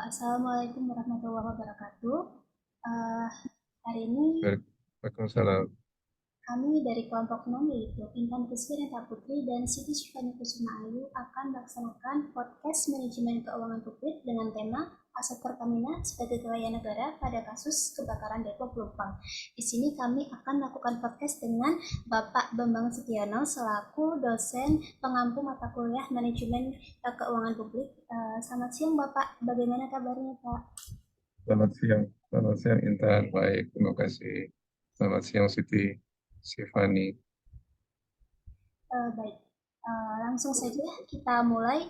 Assalamualaikum warahmatullahi wabarakatuh. Eh, Hari ini Waalaikumsalam. kami dari kelompok 6 yaitu Intan Rizky Putri dan Siti Syifani Kusuma Ayu akan melaksanakan podcast manajemen keuangan publik dengan tema Aset Pertamina sebagai wilayah negara pada kasus kebakaran Depo Pelumpang. Di sini kami akan melakukan podcast dengan Bapak Bambang Setiono selaku dosen pengampu mata kuliah manajemen keuangan publik. Selamat siang Bapak, bagaimana kabarnya Pak? Selamat siang Intan. Baik, terima kasih. Selamat siang Siti, Sifani. Baik, langsung saja kita mulai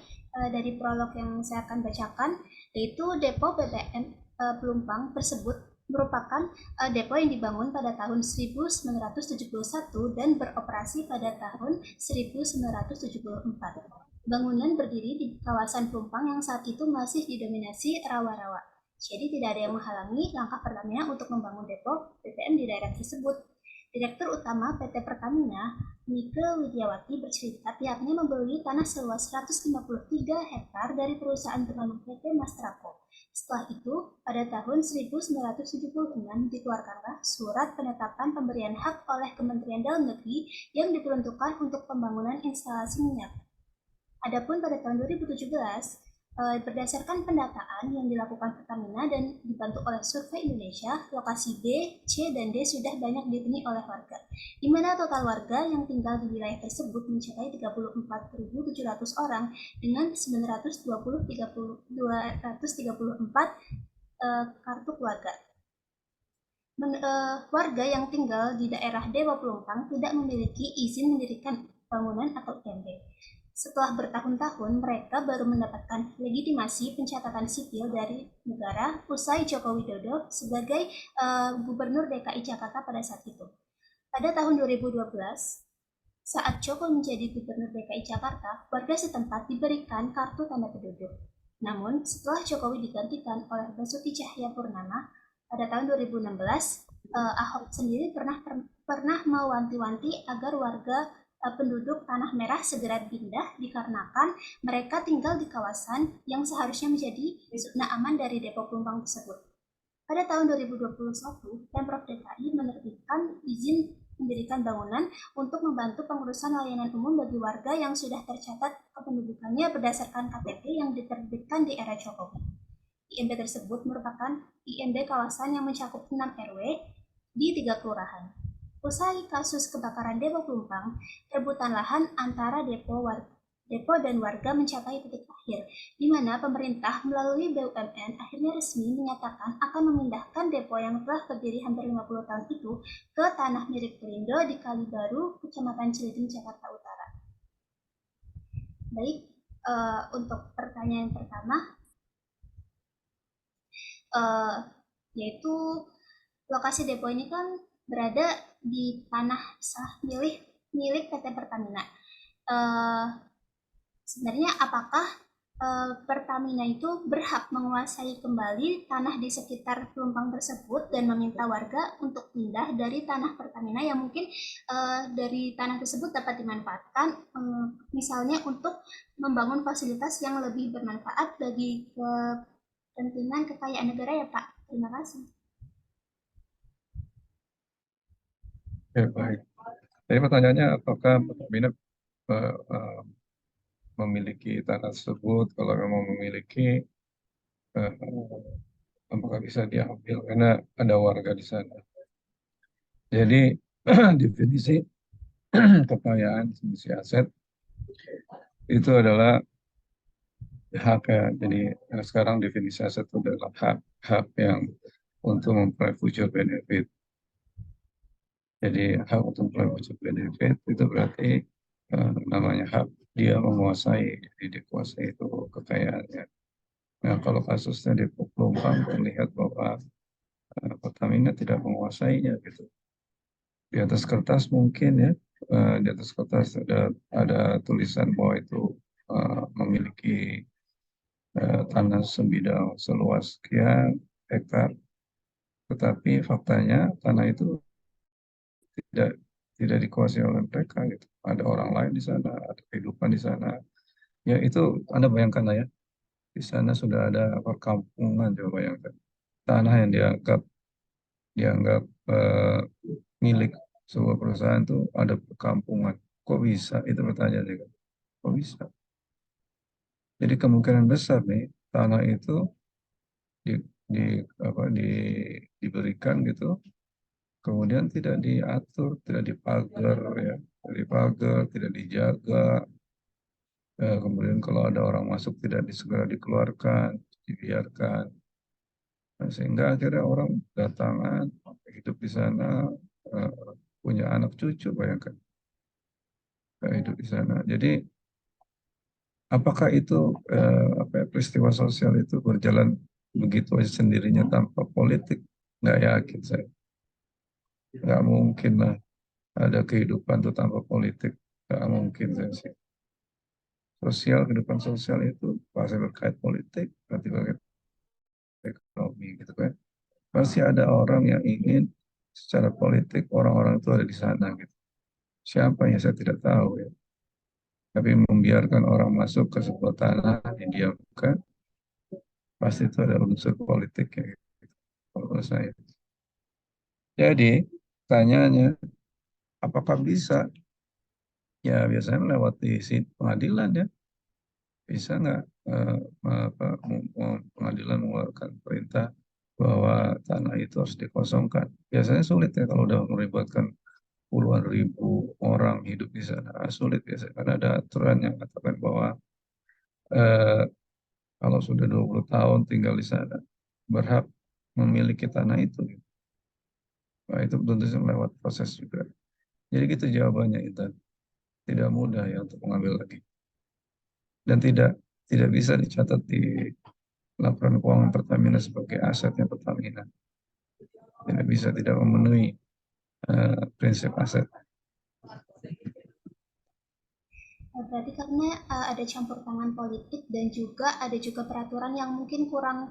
dari prolog yang saya akan bacakan, yaitu Depo BBM Pelumpang tersebut merupakan depo yang dibangun pada tahun 1971 dan beroperasi pada tahun 1974. Bangunan berdiri di kawasan Pelumpang yang saat itu masih didominasi rawa-rawa. Jadi tidak ada yang menghalangi langkah Pertamina untuk membangun depo BBM di daerah tersebut. Direktur Utama PT Pertamina, Nike Widiawati bercerita pihaknya membeli tanah seluas 153 hektar dari perusahaan bernama PT Mastrako. Setelah itu, pada tahun 1976 dikeluarkanlah surat penetapan pemberian hak oleh Kementerian Dalam Negeri yang diperuntukkan untuk pembangunan instalasi minyak. Adapun pada tahun 2017, berdasarkan pendataan yang dilakukan Pertamina dan dibantu oleh Survei Indonesia, lokasi B, C, dan D sudah banyak dihuni oleh warga, di mana total warga yang tinggal di wilayah tersebut mencapai 34.700 orang dengan 234 kartu keluarga. Warga yang tinggal di daerah Dewa Pelumpang tidak memiliki izin mendirikan bangunan atau IMB. Setelah bertahun-tahun, mereka baru mendapatkan legitimasi pencatatan sipil dari negara usai Joko Widodo sebagai Gubernur DKI Jakarta pada saat itu. Pada tahun 2012, saat Joko menjadi Gubernur DKI Jakarta, warga setempat diberikan kartu tanda penduduk. Namun, setelah Jokowi digantikan oleh Basuki Cahayapurnama pada tahun 2016, Ahok sendiri pernah mewanti-wanti agar warga penduduk Tanah Merah segera pindah dikarenakan mereka tinggal di kawasan yang seharusnya menjadi zona aman dari Depo Pelumpang tersebut. Pada tahun 2021, Pemprov DKI menerbitkan izin mendirikan bangunan untuk membantu pengurusan layanan umum bagi warga yang sudah tercatat kependudukannya berdasarkan KTP yang diterbitkan di era Jokowi. IMB tersebut merupakan IMB kawasan yang mencakup 6 RW di 3 kelurahan. Usai kasus kebakaran Depo Pelumpang, rebutan lahan antara depo dan warga mencapai titik akhir, di mana pemerintah melalui BUMN akhirnya resmi menyatakan akan memindahkan depo yang telah berdiri hampir 50 tahun itu ke tanah milik Perindo di Kalibaru, Kecamatan Ciledug, Jakarta Utara. Baik, untuk pertanyaan pertama, yaitu lokasi depo ini kan berada di tanah sah milik PT Pertamina. Sebenarnya apakah Pertamina itu berhak menguasai kembali tanah di sekitar Pelumpang tersebut dan meminta warga untuk pindah dari tanah Pertamina yang mungkin dari tanah tersebut dapat dimanfaatkan misalnya untuk membangun fasilitas yang lebih bermanfaat bagi kepentingan kekayaan negara ya Pak. Terima kasih. Ya, baik. Jadi pertanyaannya, apakah Pertamina eh, eh, memiliki tanah tersebut? Kalau memang memiliki, eh, apakah bisa diambil? Karena ada warga di sana. Jadi definisi kekayaan, definisi aset itu adalah hak ya. Jadi sekarang definisi aset itu adalah hak yang untuk memperoleh future benefit. Jadi hak untuk memperoleh future benefit itu berarti namanya hak dia menguasai, jadi dikuasai itu kekayaannya. Nah, kalau kasusnya di Pelumpang terlihat bahwa Pertamina tidak menguasainya gitu. Di atas kertas mungkin ya, di atas kertas ada tulisan bahwa itu memiliki tanah sebidang seluas sekian hektar, tetapi faktanya tanah itu tidak tidak dikuasai oleh mereka gitu. Ada orang lain di sana, ada kehidupan di sana. Ya itu Anda bayangkan lah ya, di sana sudah ada perkampungan, coba bayangkan. Tanah yang dianggap milik sebuah perusahaan itu ada perkampungan. Kok bisa? Itu pertanyaannya kan. Kok bisa? Jadi kemungkinan besar nih tanah itu di, di apa diberikan gitu, kemudian tidak diatur, tidak dipagar ya, tidak dipagar, tidak dijaga. Kemudian kalau ada orang masuk tidak segera dikeluarkan, dibiarkan. Nah, sehingga akhirnya orang datangan hidup di sana, eh, punya anak cucu, bayangkan hidup di sana. Jadi apakah itu apa ya, peristiwa sosial itu berjalan begitu aja sendirinya tanpa politik? Nggak yakin saya. Nggak mungkin lah ada kehidupan itu tanpa politik. Nggak mungkin saya sih. Kehidupan sosial itu pasti berkait politik, berarti berkait ekonomi gitu kan. Pasti ada orang yang ingin secara politik orang-orang itu ada di sana gitu. Siapa ya saya tidak tahu ya. Tapi membiarkan orang masuk ke sebuah tanah didiamkan, pasti itu ada unsur politik ya. Kalau menurut saya. Jadi, tanyanya, apakah bisa? Ya, biasanya melewati pengadilan ya. Bisa nggak pengadilan mengeluarkan perintah bahwa tanah itu harus dikosongkan? Biasanya sulit ya kalau udah melibatkan puluhan ribu orang hidup di sana. Sulit biasanya, karena ada aturan yang mengatakan bahwa eh, kalau sudah 20 tahun tinggal di sana, berhak memiliki tanah itu. Nah, itu tentu saja melewat proses juga. Jadi gitu jawabannya itu. Tidak mudah ya untuk mengambil lagi. Dan tidak bisa dicatat di laporan keuangan Pertamina sebagai asetnya Pertamina. Tidak bisa, tidak memenuhi prinsip aset. Berarti karena ada campur tangan politik dan juga peraturan yang mungkin kurang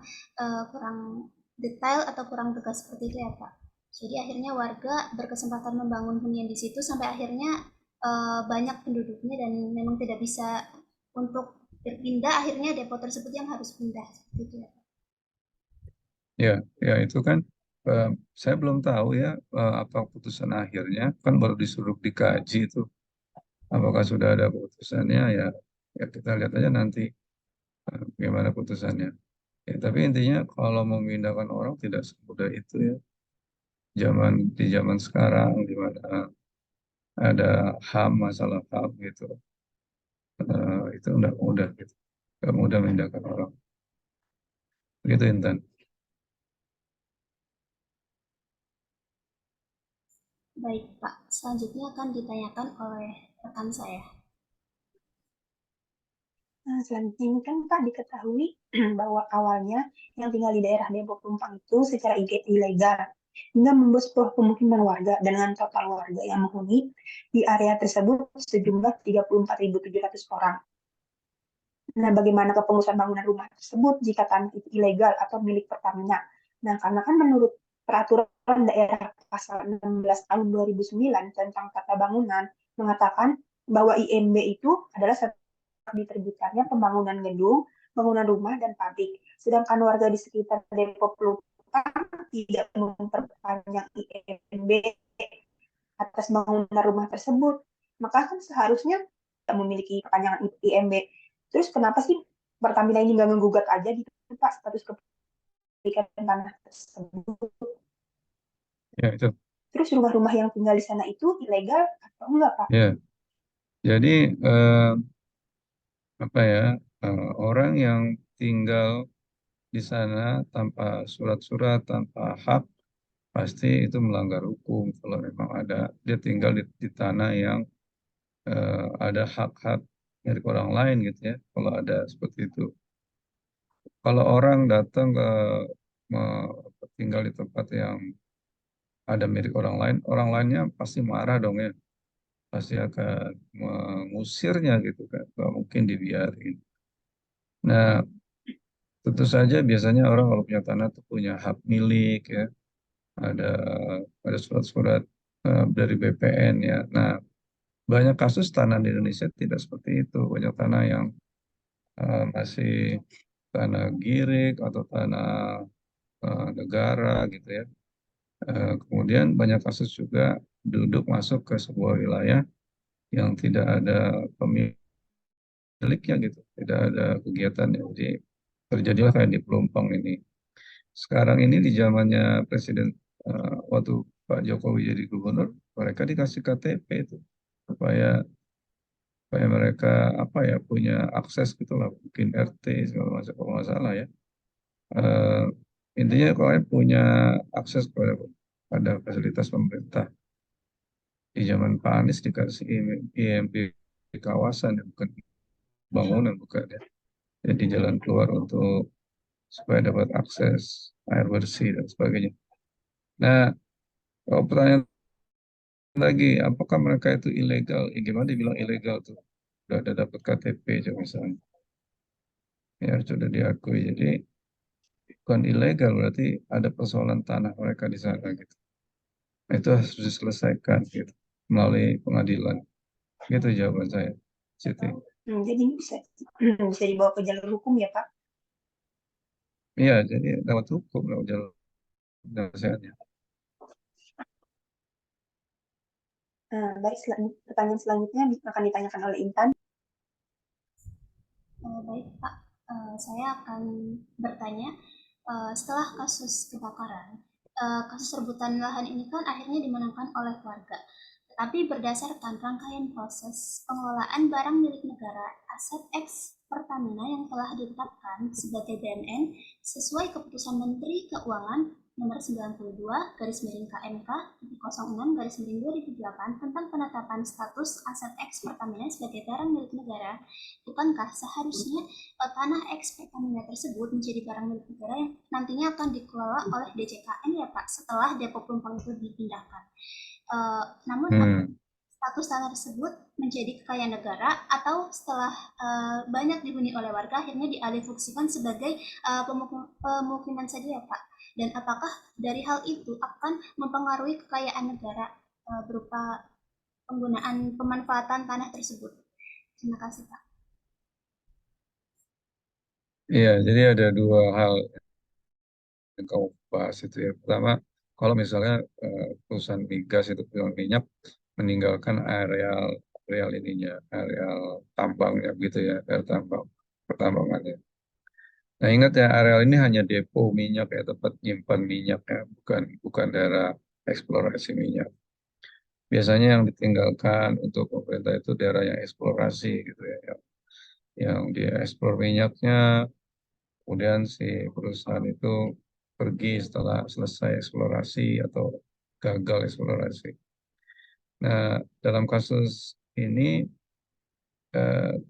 detail atau kurang tegas seperti itu ya Pak. Jadi akhirnya warga berkesempatan membangun hunian di situ sampai akhirnya banyak penduduknya dan memang tidak bisa untuk berpindah, akhirnya depo tersebut yang harus pindah seperti itu ya Pak. Ya, ya itu kan eh, saya belum tahu ya apa putusan akhirnya. Kan baru disuruh dikaji itu. Apakah sudah ada putusannya ya? Ya kita lihat aja nanti bagaimana putusannya. Ya, tapi intinya kalau memindahkan orang tidak semudah itu ya. Di zaman sekarang di mana ada HAM, masalah HAM gitu, itu nggak mudah gitu, nggak mudah memindahkan orang. Begitu Intan. Baik Pak, selanjutnya akan ditanyakan oleh rekan saya. Nah, selanjutnya ini kan Pak diketahui bahwa awalnya yang tinggal di daerah Depok Pelumpang itu secara ilegal hingga membuat sebuah pemukiman warga dengan total warga yang menghuni di area tersebut sejumlah 34.700 orang. Nah, bagaimana kepengurusan bangunan rumah tersebut jika tanah itu ilegal atau milik Pertamina? Nah, karena kan menurut peraturan daerah pasal 16 tahun 2009 tentang tata bangunan mengatakan bahwa IMB itu adalah diterbitkannya pembangunan gedung, bangunan rumah, dan pabrik. Sedangkan warga di sekitar Depok Pelumpang tidak memperpanjang IMB atas bangunan rumah tersebut. Maka kan seharusnya tidak memiliki perpanjangan IMB. Terus kenapa sih Pertamina ini nggak menggugat aja gitu Pak status kepemilikan tanah tersebut? Ya itu. Terus rumah-rumah yang tinggal di sana itu ilegal atau enggak Pak? Ya. Jadi apa ya, orang yang tinggal di sana tanpa surat-surat, tanpa hak, pasti itu melanggar hukum. Kalau memang ada dia tinggal di tanah yang ada hak-hak dari orang lain gitu ya. Kalau ada seperti itu. Kalau orang datang tinggal di tempat yang ada milik orang lain, orang lainnya pasti marah dong ya, pasti akan mengusirnya gitu kan, nggak mungkin dibiarin. Nah, tentu saja biasanya orang kalau punya tanah tuh punya hak milik ya, ada ada surat-surat dari BPN ya. Nah, banyak kasus tanah di Indonesia tidak seperti itu, banyak tanah yang masih tanah girik atau tanah negara gitu ya. Kemudian banyak kasus juga duduk masuk ke sebuah wilayah yang tidak ada pemiliknya gitu, tidak ada kegiatannya. Jadi terjadilah kayak di Pelumpang ini. Sekarang ini di zamannya Presiden waktu Pak Jokowi jadi gubernur, mereka dikasih KTP itu supaya supaya mereka apa ya punya akses gitulah, mungkin RT segala macam kalau nggak salah ya. Eh, Intinya kalau punya akses pada fasilitas pemerintah. Di zaman Pak Anies dikasih IMB di kawasan ya, bukan bangunan bukan ya. Jadi jalan keluar untuk supaya dapat akses air bersih dan sebagainya. Nah, kalau pertanyaan lagi, apakah mereka itu ilegal? Ya, gimana dibilang ilegal tuh? Udah ada dapat KTP aja misalnya. Ya sudah diakui. Jadi bukan ilegal berarti ada persoalan tanah mereka di sana gitu. Nah, itu harus diselesaikan gitu melalui pengadilan. Gitu jawaban saya. Siti. Jadi ini bisa dibawa ke jalur hukum ya, Pak. Iya, jadi lewat hukum, lewat jalur penyelesaiannya. Baik, pertanyaan selanjutnya akan ditanyakan oleh Intan. Baik Pak, saya akan bertanya, setelah kasus kebakaran, kasus rebutan lahan ini kan akhirnya dimenangkan oleh warga. Tetapi berdasarkan rangkaian proses pengelolaan barang milik negara, aset X Pertamina yang telah ditetapkan sebagai BMN sesuai keputusan Menteri Keuangan nomor 92 garis miring KMK 06 garis miring 2008 tentang penetapan status aset X Pertamina sebagai barang milik negara, bukankah seharusnya tanah X Pertamina tersebut menjadi barang milik negara yang nantinya akan dikelola oleh DJKN ya Pak setelah depo Pelumpang itu dipindahkan? Namun Hmm. status tanah tersebut menjadi kekayaan negara atau setelah banyak dihuni oleh warga akhirnya dialihfungsikan sebagai pemukiman saja ya Pak? Dan apakah dari hal itu akan mempengaruhi kekayaan negara berupa penggunaan pemanfaatan tanah tersebut? Terima kasih Pak. Iya, jadi ada dua hal yang kamu bahas itu ya. Pertama, kalau misalnya perusahaan migas itu perusahaan minyak meninggalkan areal areal ininya, areal tambangnya gitu ya, areal tambang pertambangannya. Nah, ingat ya, areal ini hanya depo minyak ya, tempat nyimpan minyak ya, bukan bukan daerah eksplorasi minyak. Biasanya yang ditinggalkan untuk pemerintah itu daerah yang eksplorasi gitu ya, yang dia eksplor minyaknya, kemudian si perusahaan itu pergi setelah selesai eksplorasi atau gagal eksplorasi. Nah, dalam kasus ini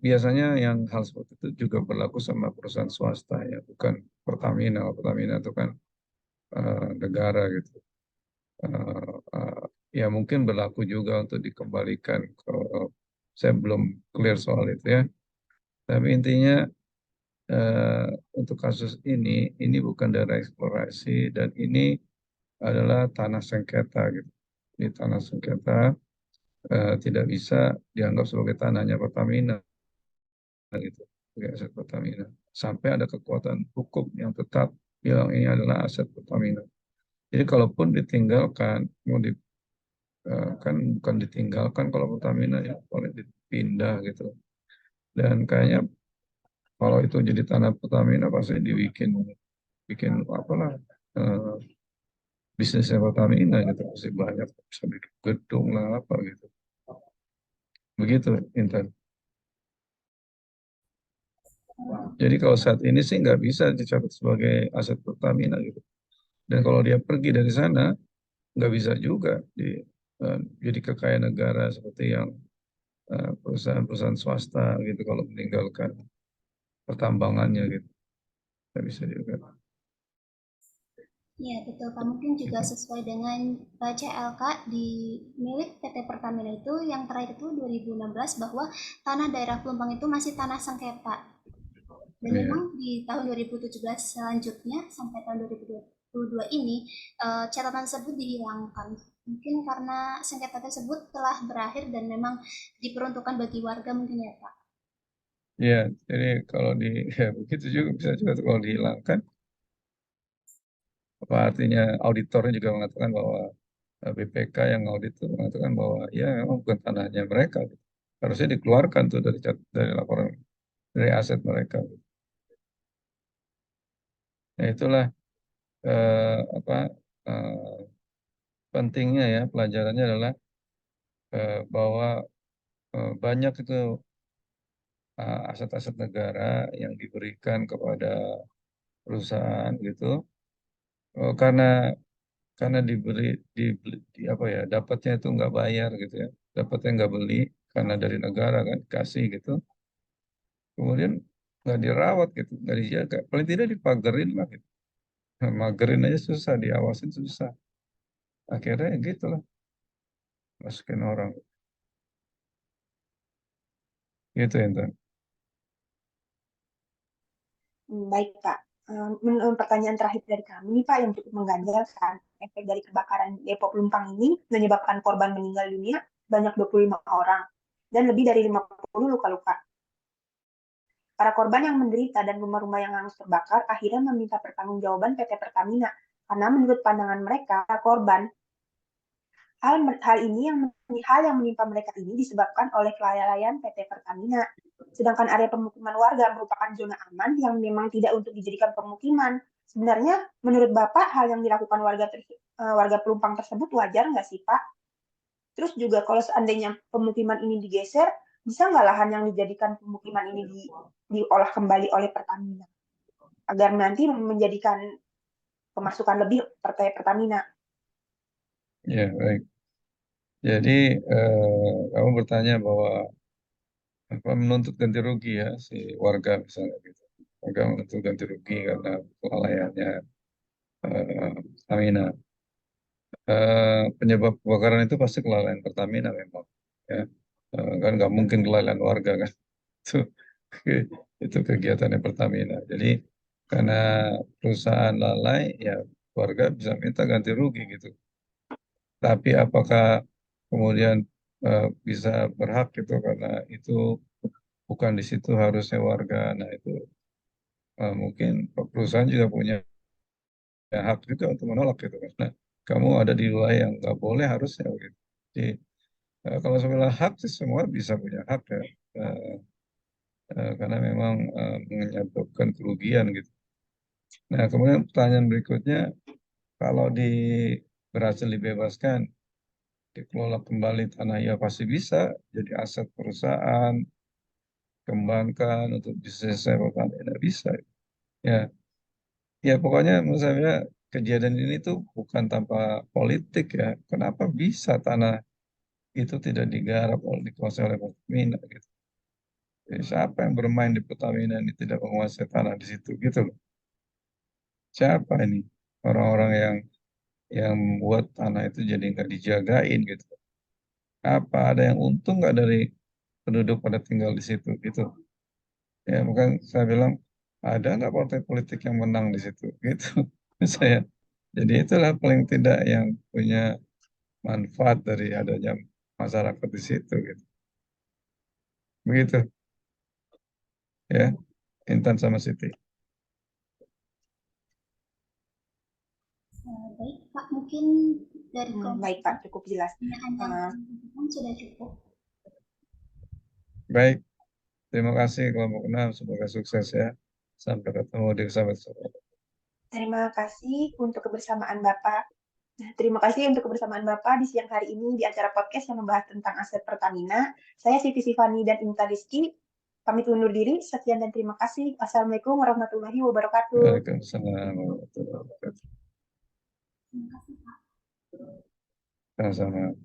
biasanya yang hal seperti itu juga berlaku sama perusahaan swasta ya, bukan Pertamina. Pertamina itu kan negara gitu. Eh, eh, Ya mungkin berlaku juga untuk dikembalikan ke, saya belum clear soal itu ya. Tapi intinya eh, untuk kasus ini bukan daerah eksplorasi dan ini adalah tanah sengketa gitu. Di tanah sengketa tidak bisa dianggap sebagai tanahnya Pertamina gitu, sebagai aset Pertamina. Sampai ada kekuatan hukum yang tetap bilang ini adalah aset Pertamina. Jadi kalaupun ditinggalkan, mau di, kan bukan ditinggalkan kalau Pertamina ya, boleh dipindah gitu. Dan kayaknya kalau itu jadi tanah Pertamina pasti dibikin bikin apalah eh, bisnisnya Pertamina gitu pasti banyak bisa bikin gedung lah apa gitu begitu Intan. Jadi kalau saat ini sih nggak bisa dicatat sebagai aset Pertamina gitu. Dan kalau dia pergi dari sana nggak bisa juga jadi kekayaan negara seperti yang perusahaan-perusahaan swasta gitu kalau meninggalkan pertambangannya gitu nggak bisa juga. Ya, betul Pak. Mungkin juga Gitu. sesuai dengan CLK di milik PT Pertamina itu yang terakhir itu 2016 bahwa tanah daerah Pelumpang itu masih tanah sengketa. Dan memang Iya. di tahun 2017 selanjutnya sampai tahun 2022 ini catatan tersebut dihilangkan. Mungkin karena sengketa tersebut telah berakhir dan memang diperuntukkan bagi warga mungkin ya Pak. Ya, jadi kalau ya begitu juga bisa juga tuh kalau dihilangkan, apa artinya auditornya juga mengatakan bahwa BPK yang audit itu mengatakan bahwa ya memang bukan tanahnya mereka, gitu. Harusnya dikeluarkan tuh dari laporan dari aset mereka. Nah, itulah apa eh, pentingnya ya pelajarannya adalah bahwa banyak itu aset-aset negara yang diberikan kepada perusahaan gitu karena diberi apa ya dapatnya itu nggak bayar gitu ya, dapatnya nggak beli karena dari negara kan kasih gitu, kemudian nggak dirawat gitu, nggak dijaga, paling tidak dipagerin lah gitu. Magerin aja susah, diawasin susah, akhirnya ya gitu lah, masukin orang gitu ya Intan. Baik, Pak. Pertanyaan terakhir dari kami nih, Pak, yang cukup mengganjalkan. Efek dari kebakaran Depo Pelumpang ini menyebabkan korban meninggal dunia banyak 25 orang dan lebih dari 50 luka-luka. Para korban yang menderita dan rumah-rumah yang hangus terbakar akhirnya meminta pertanggungjawaban PT Pertamina karena menurut pandangan mereka, korban hal yang menimpa mereka ini disebabkan oleh kelalaian PT Pertamina. Sedangkan area pemukiman warga merupakan zona aman yang memang tidak untuk dijadikan pemukiman. Sebenarnya, menurut Bapak, hal yang dilakukan warga Pelumpang tersebut wajar nggak sih, Pak? Terus juga kalau seandainya pemukiman ini digeser, bisa nggak lahan yang dijadikan pemukiman ini diolah kembali oleh Pertamina? Agar nanti menjadikan pemasukan lebih Pertamina. Ya baik, jadi kamu bertanya bahwa apa menuntut ganti rugi ya si warga misalnya gitu, warga menuntut ganti rugi karena kelalaiannya Pertamina. Penyebab kebakaran itu pasti kelalaian Pertamina memang ya. Kan nggak mungkin kelalaian warga kan. itu itu kegiatannya Pertamina, jadi karena perusahaan lalai ya warga bisa minta ganti rugi gitu, tapi apakah kemudian bisa berhak gitu karena itu bukan di situ harusnya warga. Nah itu mungkin perusahaan juga punya hak juga untuk menolak gitu kan. Nah, kamu ada di wilayah yang nggak boleh harusnya gitu. Jadi kalau sebelah hak sih semua bisa punya hak ya. Eh, karena memang menyebabkan kerugian gitu. Nah, kemudian pertanyaan berikutnya, kalau berhasil dibebaskan, dikelola kembali tanah ya pasti bisa jadi aset perusahaan, kembangkan untuk bisnis pertamina bisa. Ya, ya pokoknya menurut saya kejadian ini tuh bukan tanpa politik ya. Kenapa bisa tanah itu tidak digarap oleh dikuasai oleh Pertamina gitu. Jadi siapa yang bermain di Pertamina ini tidak menguasai tanah di situ gitu loh. Siapa ini orang-orang yang membuat tanah itu jadi nggak dijagain gitu. Apa ada yang untung nggak dari penduduk pada tinggal di situ gitu. Ya bukan saya bilang ada nggak partai politik yang menang di situ gitu. Saya. Jadi itulah paling tidak yang punya manfaat dari adanya masyarakat di situ gitu. Begitu ya Intan sama Siti. Baik, Pak, mungkin dari kelompok Baik, Pak, cukup jelas. pertanyaan yang sudah cukup. Baik, terima kasih kelompok 6. Semoga sukses ya. Sampai ketemu di sahabat. Terima kasih untuk kebersamaan Bapak. Terima kasih untuk kebersamaan Bapak di siang hari ini di acara podcast yang membahas tentang aset Pertamina. Saya Siti Sifani dan Intan Rizky. Pamit undur diri. Sekian dan terima kasih. Wassalamualaikum warahmatullahi wabarakatuh. Waalaikumsalam warahmatullahi wabarakatuh. Terima kasih, Pak. Sama-sama.